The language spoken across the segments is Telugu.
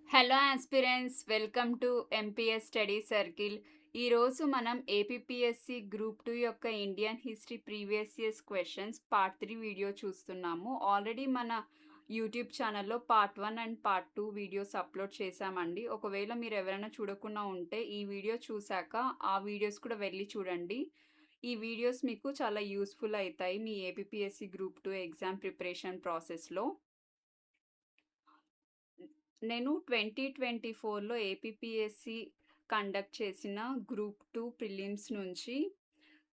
Hello aspirants, welcome to MPS study circle. ఈరోజు మనం ఏపీఎస్సి గ్రూప్ 2 యొక్క Indian history previous years questions part 3 video చూస్తున్నాము. ఆల్రెడీ మన యూట్యూబ్ ఛానల్లో part 1 and part 2 videos upload చేశామండి. ఒకవేళ మీరు ఎవరైనా చూడకుండా ఉంటే ఈ వీడియో చూశాక ఆ వీడియోస్ కూడా వెళ్ళి చూడండి. ఈ వీడియోస్ మీకు చాలా యూస్ఫుల్ అవుతాయి మీ ఏపీఎస్సి గ్రూప్ 2 ఎగ్జామ్ ప్రిపరేషన్ ప్రాసెస్లో. నేను 2024లో ఏపీఎస్సి కండక్ట్ చేసిన గ్రూప్ 2 ప్రిలిమ్స్ నుంచి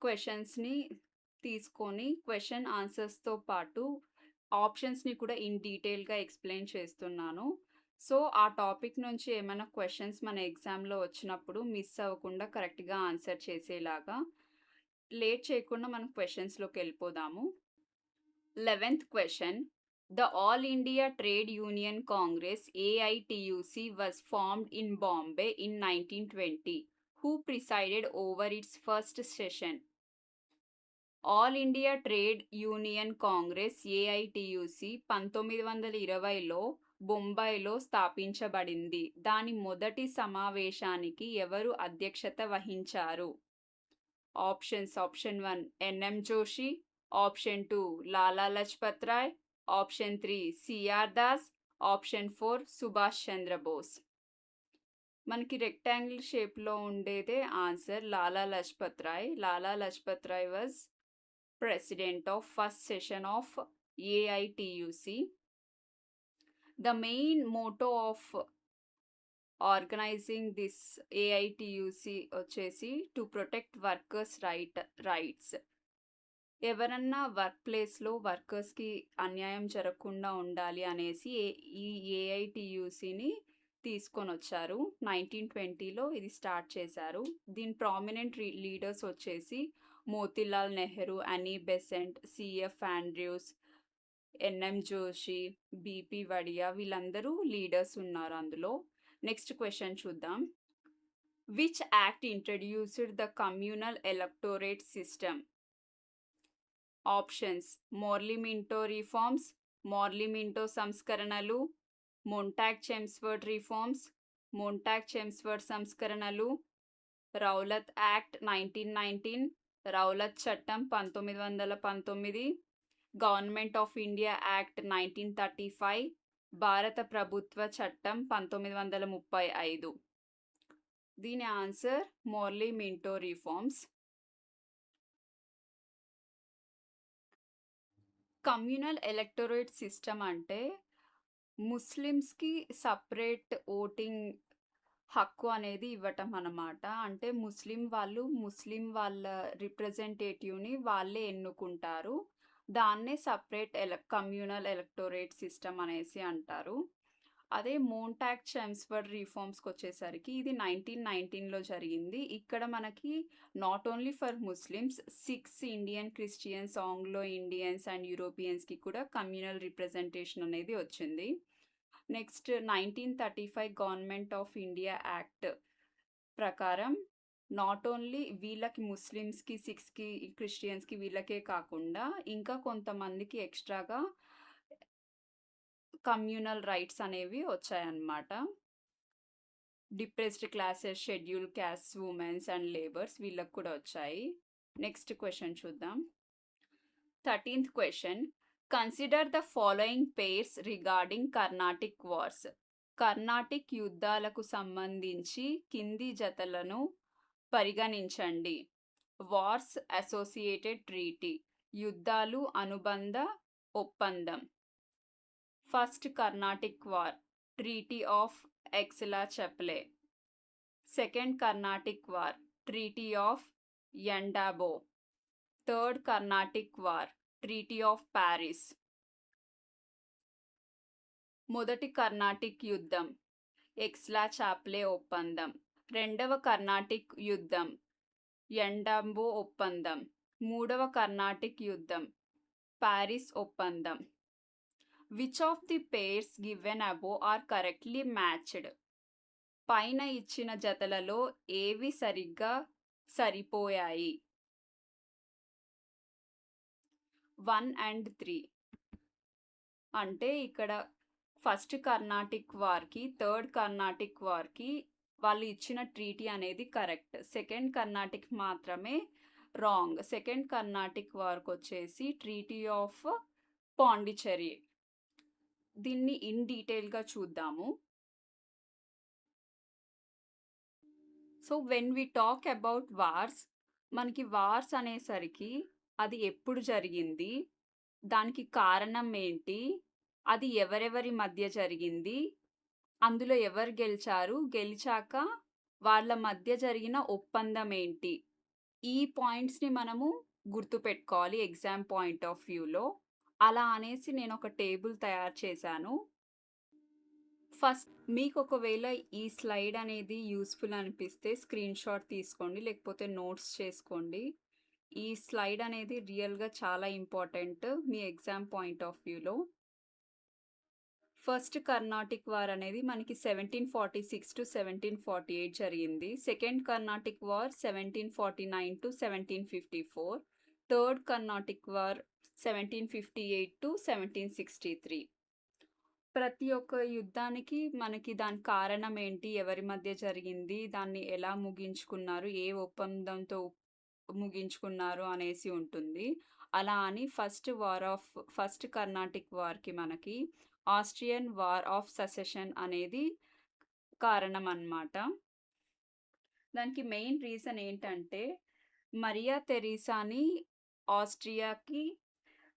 క్వశ్చన్స్ని తీసుకొని క్వశ్చన్ ఆన్సర్స్తో పాటు ఆప్షన్స్ని కూడా ఇన్ డీటెయిల్గా ఎక్స్ప్లెయిన్ చేస్తున్నాను. సో ఆ టాపిక్ నుంచి ఏమైనా క్వశ్చన్స్ మన ఎగ్జామ్లో వచ్చినప్పుడు మిస్ అవ్వకుండా కరెక్ట్గా ఆన్సర్ చేసేలాగా. లేట్ చేయకుండా మనం క్వశ్చన్స్లోకి వెళ్ళిపోదాము. 11th question. The All India Trade Union Congress AITUC was formed in Bombay in 1920. Who presided over its first session? All India Trade Union Congress AITUC 1920లో బొంబాయిలో స్థాపించబడింది. దాని మొదటి సమావేశానికి ఎవరు అధ్యక్షత వహించారు? Options: option 1 NM Joshi, option 2 Lala Lajpat Rai, option 3 CR Das, option 4 Subhash Chandra Bose. మనకి రెక్టాంగిల్ షేప్లో ఉండేదే answer Lala Lajpat Rai. Lala Lajpat Rai was president of first session of AITUC. The main motto of organizing this AITUC వచ్చేసి టు ప్రొటెక్ట్ వర్కర్స్ రైట్స్. ఎవరన్నా వర్క్ ప్లేస్లో వర్కర్స్కి అన్యాయం జరగకుండా ఉండాలి అనేసి ఈ ఏఐటియుసిని తీసుకొని వచ్చారు. 1920లో ఇది స్టార్ట్ చేశారు. దీని ప్రామినెంట్ లీడర్స్ వచ్చేసి Motilal Nehru, Annie Besant, CF Andrews, NM Joshi, BP Wadia, వీళ్ళందరూ లీడర్స్ ఉన్నారు అందులో. నెక్స్ట్ క్వశ్చన్ చూద్దాం. Which act introduced the communal electorate system? Options: Morley Minto reforms, Morley Minto సంస్కరణలు, Montagu Chelmsford reforms, Montagu Chelmsford సంస్కరణలు, రౌలత్ యాక్ట్ 1919, రౌలత్ చట్టం 1919, గవర్నమెంట్ ఆఫ్ ఇండియా యాక్ట్ 1935, భారత ప్రభుత్వ చట్టం 1935. దీని answer Morley Minto reforms. Communal electorate system అంటే ముస్లిమ్స్కి సపరేట్ ఓటింగ్ హక్కు అనేది ఇవ్వటం అన్నమాట. అంటే ముస్లిం వాళ్ళ రిప్రజెంటేటివ్ని వాళ్ళే ఎన్నుకుంటారు. దాన్నే సపరేట్ కమ్యూనల్ ఎలక్టోరేట్ సిస్టమ్ అనేసి అంటారు. అదే మోంటాక్ చెమ్స్ఫర్డ్ రిఫార్మ్స్కి వచ్చేసరికి ఇది 1919లో జరిగింది. ఇక్కడ మనకి not only for Muslims, Sikhs, Indian Christians, Anglo Indians and యూరోపియన్స్కి కూడా కమ్యూనల్ రిప్రజెంటేషన్ అనేది వచ్చింది. Next 1935 Government of India act ప్రకారం నాట్ ఓన్లీ వీళ్ళకి ముస్లిమ్స్కి, సిక్స్కి, క్రిస్టియన్స్కి వీళ్ళకే కాకుండా ఇంకా కొంతమందికి ఎక్స్ట్రాగా కమ్యూనల్ రైట్స్ అనేవి వచ్చాయన్నమాట. Depressed classes, scheduled caste, women's and labours వీళ్ళకి కూడా వచ్చాయి. నెక్స్ట్ క్వశ్చన్ చూద్దాం. 13th question. Consider the following pairs regarding Carnatic wars. Carnatic యుద్ధాలకు సంబంధించి కింది జతలను పరిగణించండి. వార్స్ అసోసియేటెడ్ ట్రీటీ, యుద్ధాలు అనుబంధ ఒప్పందం. First Carnatic war, treaty of Aix-la-Chapelle. Second Carnatic war, treaty of Yandabo. Third Carnatic war, treaty of Paris. మొదటి కర్ణాటిక్ యుద్ధం, ఎక్స్లా-చాప్లే ఒప్పందం. రెండవ కర్ణాటిక్ యుద్ధం, యండాబో ఒప్పందం. మూడవ కర్ణాటిక్ యుద్ధం, ప్యారిస్ ఒప్పందం. Which of the pairs given above are correctly matched? పైన ఇచ్చిన జతలలో ఏవి సరిగ్గా సరిపోయాయి? 1 and 3 అంటే ఇక్కడ ఫస్ట్ కర్ణాటిక్ వార్కి, థర్డ్ కర్ణాటిక్ వార్కి వాళ్ళు ఇచ్చిన ట్రీటీ అనేది కరెక్ట్. సెకండ్ కర్ణాటిక్ మాత్రమే రాంగ్. సెకండ్ కర్ణాటిక్ వార్కి వచ్చేసి ట్రీటీ ఆఫ్ పాండిచ్చేరి. దీన్ని ఇన్ డీటెయిల్గా చూద్దాము. So when we talk about wars, మనకి వార్స్ అనేసరికి అది ఎప్పుడు జరిగింది, దానికి కారణం ఏంటి, అది ఎవరెవరి మధ్య జరిగింది, అందులో ఎవరు గెలిచారు, గెలిచాక వాళ్ళ మధ్య జరిగిన ఒప్పందం ఏంటి, ఈ పాయింట్స్ని మనము గుర్తుపెట్టుకోవాలి ఎగ్జామ్ పాయింట్ ఆఫ్ వ్యూలో. అలా అనేసి నేను ఒక టేబుల్ తయారు చేశాను. ఫస్ట్ మీకు ఒకవేళ ఈ స్లైడ్ అనేది యూస్ఫుల్ అనిపిస్తే స్క్రీన్ షాట్ తీసుకోండి, లేకపోతే నోట్స్ చేసుకోండి. ఈ స్లైడ్ అనేది రియల్గా చాలా important me exam point of వ్యూలో. ఫస్ట్ కర్ణాటిక్ వార్ అనేది మనకి 1746 to 1748 జరిగింది. Second Carnatic war 1749 to 1754. Third Carnatic war 1758 to 1763. ప్రతి ఒక్క యుద్ధానికి మనకి దాని కారణం ఏంటి, ఎవరి మధ్య జరిగింది, దాన్ని ఎలా ముగించుకున్నారు, ఏ ఒప్పందంతో ముగించుకున్నారు అనేసి ఉంటుంది. అలా అని ఫస్ట్ కర్ణాటిక్ వార్కి మనకి ఆస్ట్రియన్ వార్ ఆఫ్ ససెషన్ అనేది కారణం అన్నమాట. దానికి మెయిన్ రీజన్ ఏంటంటే మరియా తెరీసాని ఆస్ట్రియాకి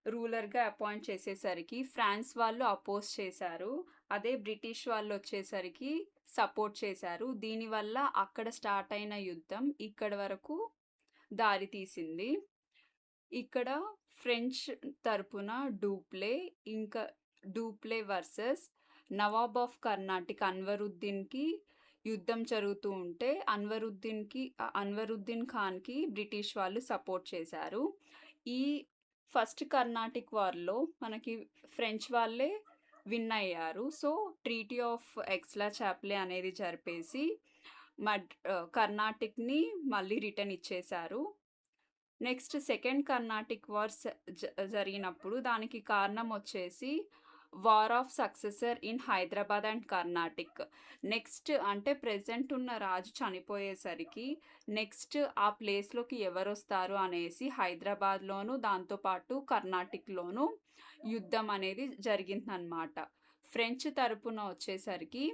రూలర్గా అపాయింట్ చేసేసరికి ఫ్రాన్స్ వాళ్ళు అపోజ్ చేశారు. అదే బ్రిటిష్ వాళ్ళు వచ్చేసరికి సపోర్ట్ చేశారు. దీనివల్ల అక్కడ స్టార్ట్ అయిన యుద్ధం ఇక్కడ వరకు దారి తీసింది. ఇక్కడ ఫ్రెంచ్ తరపున డూప్లే వర్సెస్ నవాబ్ ఆఫ్ కర్ణాటిక్ అన్వరుద్దీన్కి యుద్ధం జరుగుతూ ఉంటే అన్వరుద్దీన్ ఖాన్కి బ్రిటిష్ వాళ్ళు సపోర్ట్ చేశారు. ఈ ఫస్ట్ కర్ణాటిక్ వార్లో మనకి ఫ్రెంచ్ వాళ్ళే విన్ అయ్యారు. సో ట్రీటీ ఆఫ్ ఎక్స్లా చాప్లే అనేది జరిపేసి కర్ణాటిక్ని మళ్ళీ రిటర్న్ ఇచ్చేశారు. నెక్స్ట్ సెకండ్ కర్ణాటిక్ వార్ జరిగినప్పుడు దానికి కారణం వచ్చేసి war of successor in Hyderabad and Carnatic. Next అంటే ప్రెజెంట్ ఉన్న రాజు చనిపోయేసరికి నెక్స్ట్ ఆ ప్లేస్లోకి ఎవరు వస్తారు అనేసి హైదరాబాద్లోను దాంతోపాటు కర్ణాటిక్లోను యుద్ధం అనేది జరిగిందనమాట. ఫ్రెంచ్ తరపున వచ్చేసరికి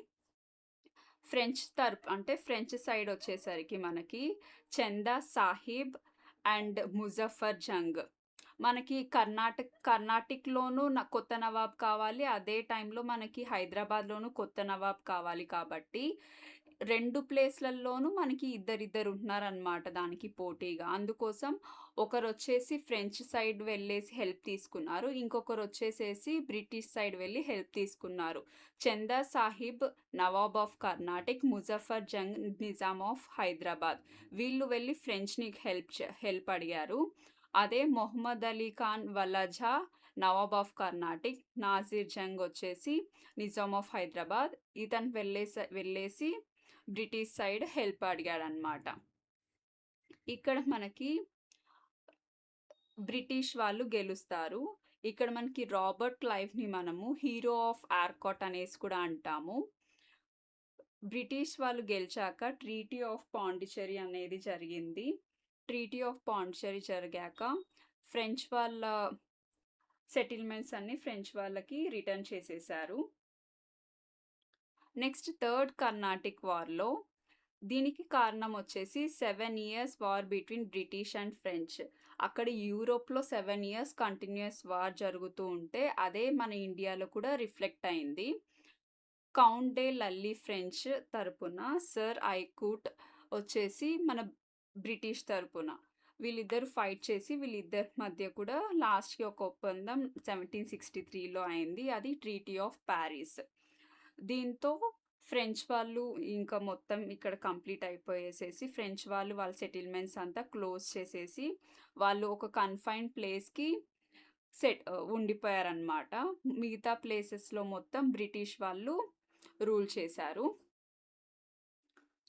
ఫ్రెంచ్ సైడ్ వచ్చేసరికి మనకి చందా సాహిబ్ అండ్ ముజఫర్ జంగ్. మనకి కర్ణాటిక్లోనూ కొత్త నవాబ్ కావాలి, అదే టైంలో మనకి హైదరాబాద్లోనూ కొత్త నవాబ్ కావాలి. కాబట్టి రెండు ప్లేస్లలోనూ మనకి ఇద్దరిద్దరు ఉంటున్నారనమాట దానికి పోటీగా. అందుకోసం ఒకరు వచ్చేసి ఫ్రెంచ్ సైడ్ వెళ్ళేసి హెల్ప్ తీసుకున్నారు, ఇంకొకరు వచ్చేసేసి బ్రిటిష్ సైడ్ వెళ్ళి హెల్ప్ తీసుకున్నారు. చందా సాహిబ్ నవాబ్ ఆఫ్ కర్ణాటిక్, ముజఫర్ జంగ్ నిజాం ఆఫ్ హైదరాబాద్, వీళ్ళు వెళ్ళి ఫ్రెంచ్ని హెల్ప్ అడిగారు. అదే మొహమ్మద్ అలీ ఖాన్ వలజా నవాబ్ ఆఫ్ కర్ణాటిక్, నాజీర్ జంగ్ వచ్చేసి నిజాం ఆఫ్ హైదరాబాద్, ఇతను వెళ్ళేసి బ్రిటిష్ సైడ్ హెల్ప్ అడిగాడు అనమాట. ఇక్కడ మనకి బ్రిటిష్ వాళ్ళు గెలుస్తారు. ఇక్కడ మనకి రాబర్ట్ క్లైవ్ని మనము హీరో ఆఫ్ ఆర్కాట్ అనేసి కూడా అంటాము. బ్రిటిష్ వాళ్ళు గెలిచాక ట్రీటీ ఆఫ్ పాండిచ్చేరి అనేది జరిగింది. ట్రీటీ ఆఫ్ పాండిచ్చేరి జరిగాక ఫ్రెంచ్ వాళ్ళ సెటిల్మెంట్స్ అన్ని ఫ్రెంచ్ వాళ్ళకి రిటర్న్ చేసేసారు. నెక్స్ట్ థర్డ్ కర్ణాటిక్ వార్లో దీనికి కారణం వచ్చేసి 7 years war between British and French. అక్కడ యూరోప్లో 7 years కంటిన్యూస్ వార్ జరుగుతూ ఉంటే అదే మన ఇండియాలో కూడా రిఫ్లెక్ట్ అయింది. కౌంట్ డే లల్లీ ఫ్రెంచ్ తరపున, సర్ ఐకూట్ వచ్చేసి మన బ్రిటిష్ తరపున, వీళ్ళిద్దరు ఫైట్ చేసి వీళ్ళిద్దరి మధ్య కూడా లాస్ట్కి ఒక ఒప్పందం 1763లో అయింది. అది ట్రీటీ ఆఫ్ ప్యారిస్. దీంతో ఫ్రెంచ్ వాళ్ళు ఇంకా మొత్తం ఇక్కడ కంప్లీట్ అయిపోయేసేసి ఫ్రెంచ్ వాళ్ళు వాళ్ళ సెటిల్మెంట్స్ అంతా క్లోజ్ చేసేసి వాళ్ళు ఒక కన్ఫైన్డ్ ప్లేస్కి ఉండిపోయారనమాట. మిగతా ప్లేసెస్లో మొత్తం బ్రిటిష్ వాళ్ళు రూల్ చేశారు.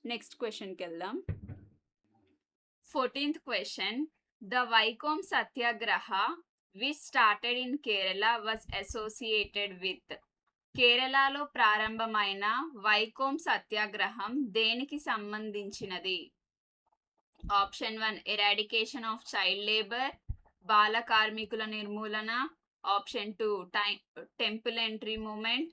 నెక్స్ట్ క్వశ్చన్కి వెళ్దాం. 14th question. The Vaikom Satyagraha which started in Kerala was associated with. కేరళలో ప్రారంభమైన వైకోమ్ సత్యాగ్రహం దేనికి సంబంధించినది? Option 1 eradication of child labour, బాల కార్మికుల నిర్మూలన. ఆప్షన్ 2 టెంపుల్ ఎంట్రీ మూమెంట్,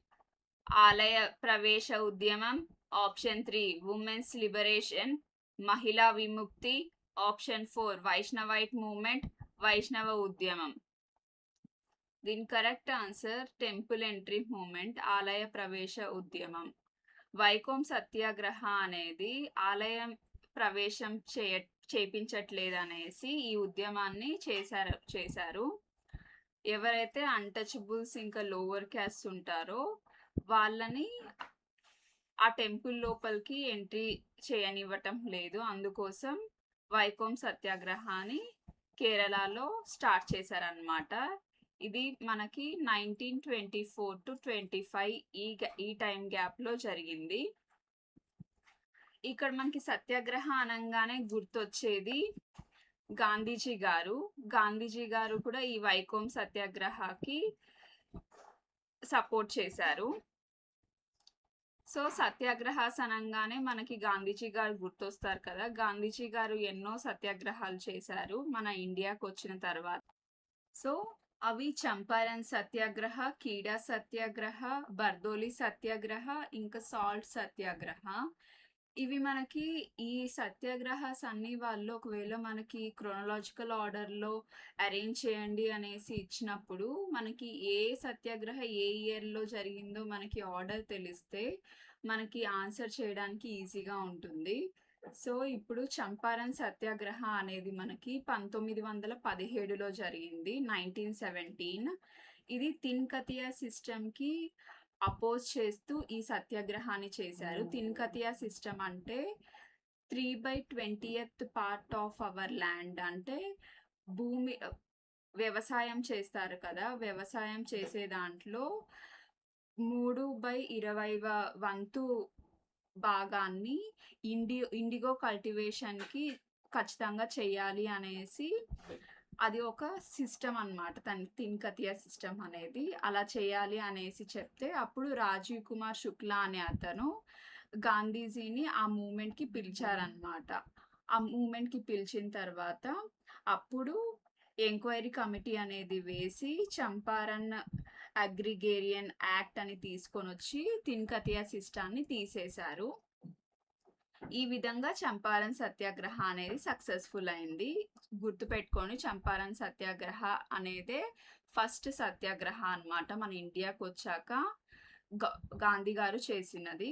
ఆలయ ప్రవేశ ఉద్యమం. ఆప్షన్ 3 ఉమెన్స్ లిబరేషన్, మహిళా విముక్తి. ఆప్షన్ 4 వైష్ణవైట్ మూమెంట్, వైష్ణవ ఉద్యమం. దీని correct answer temple entry movement, ఆలయ ప్రవేశ ఉద్యమం. వైకోమ్ సత్యాగ్రహ అనేది ఆలయం ప్రవేశం చేపించట్లేదనేసి ఈ ఉద్యమాన్ని చేశారు. ఎవరైతే అన్టచబుల్స్ ఇంకా లోవర్ క్యాస్ట్ ఉంటారో వాళ్ళని ఆ టెంపుల్ లోపలికి ఎంట్రీ చేయనివ్వటం లేదు. అందుకోసం వైకోమ్ సత్యాగ్రహాన్ని కేరళలో స్టార్ట్ చేశారనమాట. ఇది మనకి 1924 to 25 ఈ టైం గ్యాప్లో జరిగింది. ఇక్కడ మనకి సత్యాగ్రహ అనగానే గుర్తొచ్చేది గాంధీజీ గారు కూడా ఈ వైకోమ్ సత్యాగ్రహకి సపోర్ట్ చేశారు. సో సత్యాగ్రహాస్ అనగానే మనకి గాంధీజీ గారు గుర్తొస్తారు కదా. గాంధీజీ గారు ఎన్నో సత్యాగ్రహాలు చేశారు మన ఇండియాకి వచ్చిన తర్వాత. సో అవి చంపారన్ సత్యాగ్రహ, కీడా సత్యాగ్రహ, బర్దోలి సత్యాగ్రహ, ఇంకా సాల్ట్ సత్యాగ్రహ. ఇవి మనకి ఈ సత్యాగ్రహాస్ అన్ని వాళ్ళు ఒకవేళ మనకి క్రోనలాజికల్ ఆర్డర్లో అరేంజ్ చేయండి అనేసి ఇచ్చినప్పుడు మనకి ఏ సత్యాగ్రహ ఏ ఇయర్లో జరిగిందో మనకి ఆర్డర్ తెలిస్తే మనకి ఆన్సర్ చేయడానికి ఈజీగా ఉంటుంది. సో ఇప్పుడు చంపారన్ సత్యాగ్రహ అనేది మనకి 1917లో జరిగింది, 1917. ఇది తిన్కతియా సిస్టమ్కి అపోజ్ చేస్తూ ఈ సత్యాగ్రహాన్ని చేశారు. తిన్కతియా సిస్టమ్ అంటే 3/20th part of our land, అంటే భూమి వ్యవసాయం చేస్తారు కదా, వ్యవసాయం చేసే దాంట్లో 3/20వ వంతు భాగాన్ని ఇండిగో కల్టివేషన్కి ఖచ్చితంగా చేయాలి అనేసి అది ఒక సిస్టమ్ అనమాట. తిన్కతియా సిస్టమ్ అనేది అలా చేయాలి అనేసి చెప్తే అప్పుడు రాజీవ్ కుమార్ శుక్లా అనే అతను గాంధీజీని ఆ మూమెంట్కి పిలిచారనమాట. ఆ మూమెంట్కి పిలిచిన తర్వాత అప్పుడు ఎంక్వైరీ కమిటీ అనేది వేసి చంపారన్ అగ్రిగేరియన్ యాక్ట్ అని తీసుకొని వచ్చి తిన్కతియా సిస్టాన్ని తీసేశారు. ఈ విధంగా చంపారన్ సత్యాగ్రహ అనేది సక్సెస్ఫుల్ అయింది. గుర్తుపెట్టుకొని చంపారన్ సత్యాగ్రహ అనేదే ఫస్ట్ సత్యాగ్రహ అనమాట మన ఇండియాకి వచ్చాక గాంధీ గారు చేసినది.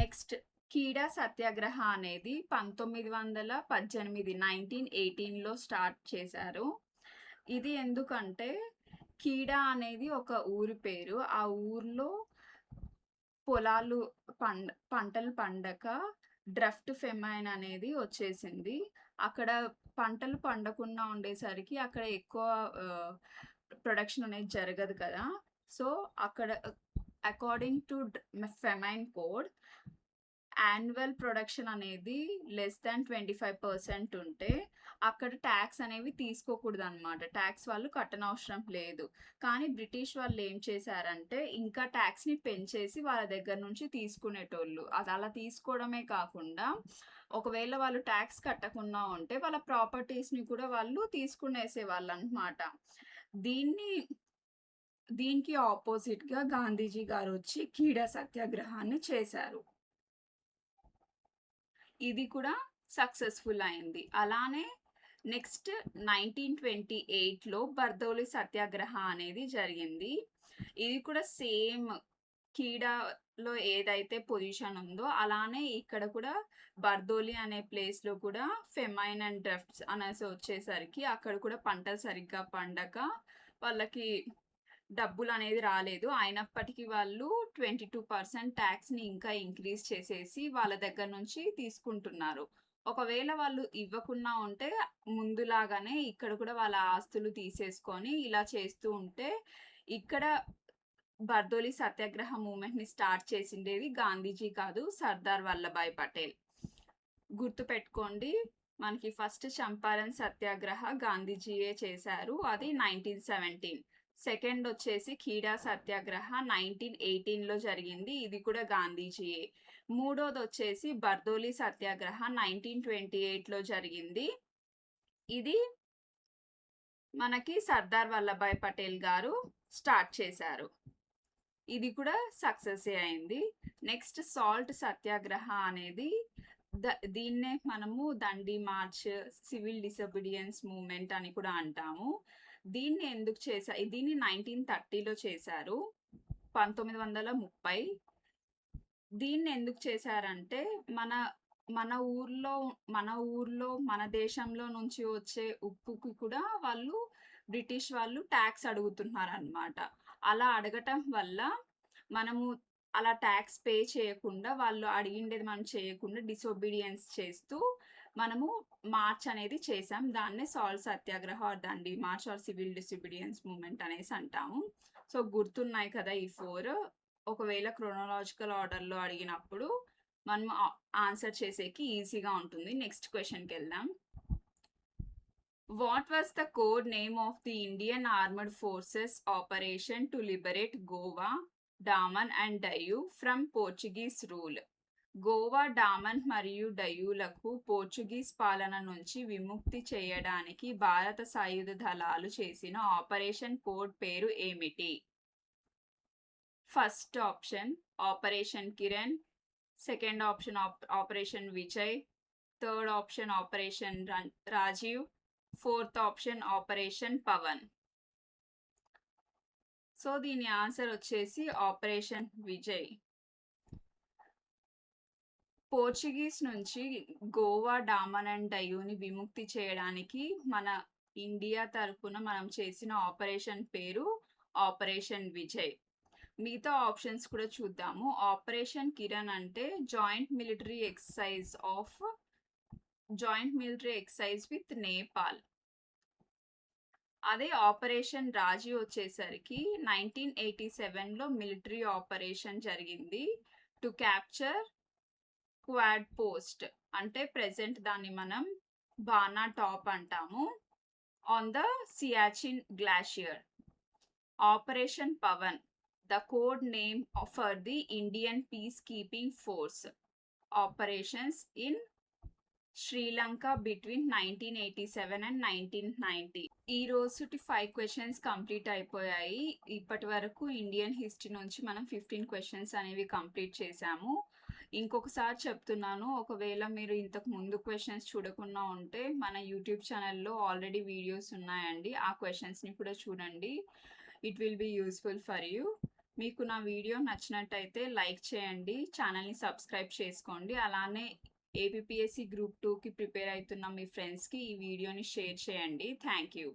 నెక్స్ట్ కీడా సత్యాగ్రహ అనేది 1918 1918లో స్టార్ట్ చేశారు. ఇది ఎందుకంటే కీడా అనేది ఒక ఊరి పేరు. ఆ ఊర్లో పొలాలు పంటలు పండక డ్రఫ్ట్ ఫెమైన్ అనేది వచ్చేసింది. అక్కడ పంటలు పండకుండా ఉండేసరికి అక్కడ ఎక్కువ ప్రొడక్షన్ అనేది జరగదు కదా. సో అక్కడ according to famine code annual production అనేది లెస్ దాన్ 25% ఉంటే అక్కడ ట్యాక్స్ అనేవి తీసుకోకూడదు అనమాట. ట్యాక్స్ వాళ్ళు కట్టనవసరం లేదు. కానీ బ్రిటిష్ వాళ్ళు ఏం చేశారంటే ఇంకా ట్యాక్స్ని పెంచేసి వాళ్ళ దగ్గర నుంచి తీసుకునేటోళ్ళు. అది అలా తీసుకోవడమే కాకుండా ఒకవేళ వాళ్ళు ట్యాక్స్ కట్టకుండా ఉంటే వాళ్ళ ప్రాపర్టీస్ని కూడా వాళ్ళు తీసుకునేసేవాళ్ళు అనమాట. దీనికి ఆపోజిట్గా గాంధీజీ గారు వచ్చి కీడా సత్యాగ్రహాన్ని చేశారు. ఇది కూడా సక్సెస్ఫుల్ అయింది. అలానే నెక్స్ట్ 1928లో బర్దోలి సత్యాగ్రహ అనేది జరిగింది. ఇది కూడా సేమ్ కీడాలో ఏదైతే పొజిషన్ ఉందో అలానే ఇక్కడ కూడా బర్దోలి అనే ప్లేస్లో కూడా ఫెమైన్ అండ్ డ్రఫ్ట్స్ అనేసి వచ్చేసరికి అక్కడ కూడా పంటలు సరిగ్గా పండక వాళ్ళకి డబ్బులు అనేది రాలేదు. అయినప్పటికీ వాళ్ళు 22% ట్యాక్స్ని ఇంకా ఇంక్రీజ్ చేసేసి వాళ్ళ దగ్గర నుంచి తీసుకుంటున్నారు. ఒకవేళ వాళ్ళు ఇవ్వకుండా ఉంటే ముందులాగానే ఇక్కడ కూడా వాళ్ళ ఆస్తులు తీసేసుకొని ఇలా చేస్తూ ఉంటే ఇక్కడ బర్దోలి సత్యాగ్రహ మూమెంట్ని స్టార్ట్ చేసిండేది గాంధీజీ కాదు, సర్దార్ వల్లభాయ్ పటేల్. గుర్తుపెట్టుకోండి, మనకి ఫస్ట్ చంపారన్ సత్యాగ్రహ గాంధీజీయే చేశారు. అది 1917. సెకండ్ వచ్చేసి ఖీడా సత్యాగ్రహ 1918లో జరిగింది. ఇది కూడా గాంధీజీయే. మూడోది వచ్చేసి బర్దోలి సత్యాగ్రహ 1928లో జరిగింది. ఇది మనకి సర్దార్ వల్లభాయ్ పటేల్ గారు స్టార్ట్ చేశారు. ఇది కూడా సక్సెస్ అయింది. నెక్స్ట్ సాల్ట్ సత్యాగ్రహ అనేది దీన్నే మనము దండి మార్చ్, సివిల్ డిసొబీడియన్స్ మూవ్మెంట్ అని కూడా అంటాము. దీన్ని ఎందుకు చేశారు? దీన్ని 1930లో చేశారు, 1930. దీన్ని ఎందుకు చేశారంటే మన మన ఊర్లో మన దేశంలో నుంచి వచ్చే ఉప్పుకి కూడా బ్రిటిష్ వాళ్ళు ట్యాక్స్ అడుగుతున్నారనమాట. అలా అడగటం వల్ల మనము అలా ట్యాక్స్ పే చేయకుండా, వాళ్ళు అడిగిండేది మనం చేయకుండా డిసొబీడియన్స్ చేస్తూ మనము మార్చ్ అనేది చేసాం. దాన్నే salt satyagraha or Dandi march or civil disobedience movement అనేసి అంటాము. సో గుర్తున్నాయి కదా ఈ 4. ఒకవేళ క్రోనలాజికల్ ఆర్డర్లో అడిగినప్పుడు మనం ఆన్సర్ చేసేకి ఈజీగా ఉంటుంది. నెక్స్ట్ క్వశ్చన్కి వెళ్దాం. What was the code name of the Indian armed forces operation to liberate Goa, Daman and Diu from Portuguese rule? Goa, Daman మరియు డయ్యూలకు పోర్చుగీస్ పాలన నుంచి విముక్తి చేయడానికి భారత సాయుధ దళాలు చేసిన ఆపరేషన్ కోడ్ పేరు ఏమిటి? First option operation Kiran, second option operation Vijay, third option operation Rajiv, fourth option operation Pawan. So దీని ఆన్సర్ వచ్చేసి ఆపరేషన్ విజయ్. పోర్చుగీస్ నుంచి గోవా, డామన్ అండ్ డయ్యూని విముక్తి చేయడానికి మన ఇండియా తరపున మనం చేసిన ఆపరేషన్ పేరు ఆపరేషన్ విజయ్. మిగతా ఆప్షన్స్ కూడా చూద్దాము. ఆపరేషన్ కిరణ్ అంటే joint military exercise with Nepal. అదే ఆపరేషన్ రాజీవ్ వచ్చేసరికి 1987లో మిలిటరీ ఆపరేషన్ జరిగింది టు క్యాప్చర్ క్వాడ్ పోస్ట్, అంటే ప్రెజెంట్ దాన్ని మనం బానా టాప్ అంటాము, on the Siachen glacier. Operation Pawan, the code name for the Indian peacekeeping force operations in Sri Lanka between 1987 and 1990. ఈ రోజుటి 5 క్వశ్చన్స్ కంప్లీట్ అయిపోయాయి. ఇప్పటి వరకు ఇండియన్ హిస్టరీ నుంచి మనం 15 క్వశ్చన్స్ అనేవి కంప్లీట్ చేశాము. ఇంకొకసారి చెప్తున్నాను, ఒకవేళ మీరు ఇంతకు ముందు క్వశ్చన్స్ చూడకుండా ఉంటే మన యూట్యూబ్ ఛానల్లో ఆల్రెడీ వీడియోస్ ఉన్నాయండి. ఆ క్వశ్చన్స్ని కూడా చూడండి. It will be useful for you. మీకు నా వీడియో నచ్చినట్టయితే లైక్ చేయండి, ఛానల్ని సబ్స్క్రైబ్ చేసుకోండి. అలానే ఏపీపీఎస్సీ గ్రూప్ 2కి ప్రిపేర్ అవుతున్న మీ ఫ్రెండ్స్కి ఈ వీడియోని షేర్ చేయండి. Thank you.